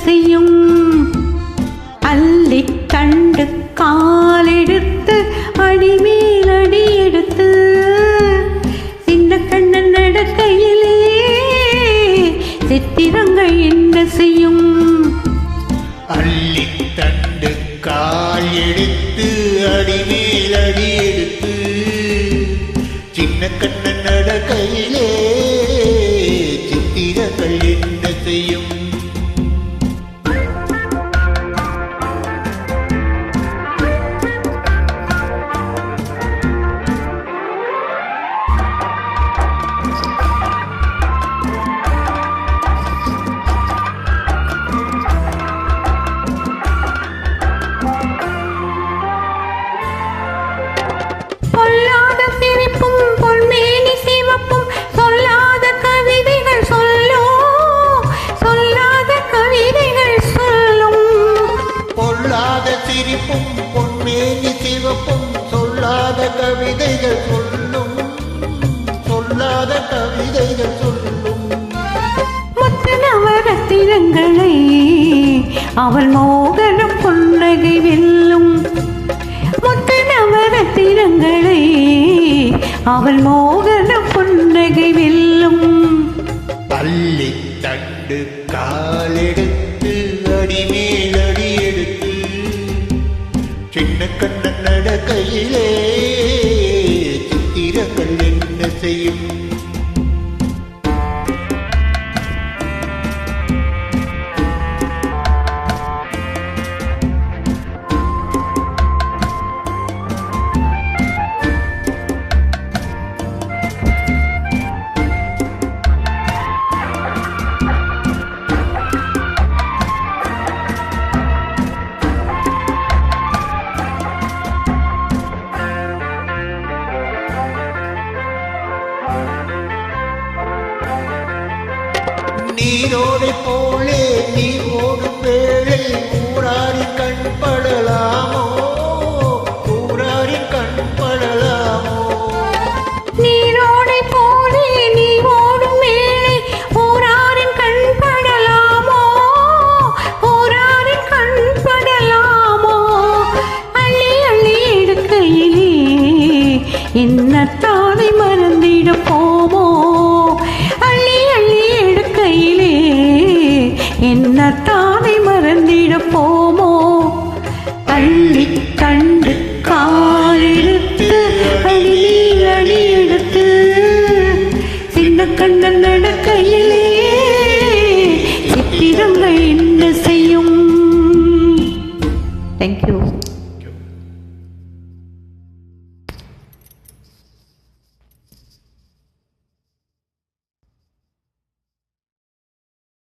செய்யும்? அள்ளி கண்டு காலெடுத்து அடிமேல் அடி எடுத்து சின்ன கண்ணன் நடக்கையிலே சித்திரங்கள் என்ன செய்யும்? அள்ளி தண்டு கால் எடுத்து அடிமேல் அடி எடுத்து சின்ன கண்ணன் நடக்கையிலே சித்திரங்கள் என்ன செய்யும்? பொல்லாத சிரிப்பும் பொன்மேனி சிவப்பும் சொல்லாத கவிதைகள் சொல்லும், சொல்லாத கவிதைகள் சொல்லும். பொல்லாத சிரிப்பும் பொன்மேனி சிவப்பும் சொல்லாத கவிதைகள் சொல்லும், சொல்லாத கவிதைகள் சொல்லும். முத்து நவரத்தினங்களை அவள் மோகன புன்னகை வெல்லும். முத்து நவரத்தினங்களை அவள் மோகன புன்னகை வெல்லும். அள்ளி தண்டு காலெடுத்து அடிமேல் அடி எடுத்து சின்ன கண்ணன் நடக்கையிலே சித்திரங்கள் என்ன செய்யும்? நீரோடை போலே நீ ஓடும் வேளை ஊராரின் கண் படலாமோ, ஊராரின் கண் படலாமோ? நீரோடை போலே நீ ஓடும் வேளை ஊராரின் கண் படலாமோ, ஊராரின் கண் படலாமோ? அள்ளி அள்ளி எடுக்கையிலே என்னத்தானை மறந்திட போமோ? அள்ளி அள்ளி எடுக்கையிலே என்னத்தானை மறந்திட போமோ? அள்ளி கண்டு காலெடுத்து அடிமேல் அடி எடுத்து சின்ன கண்ணன் நடக்கையிலே சித்திரங்கள் என்ன செய்யும்? தேங்க்யூ.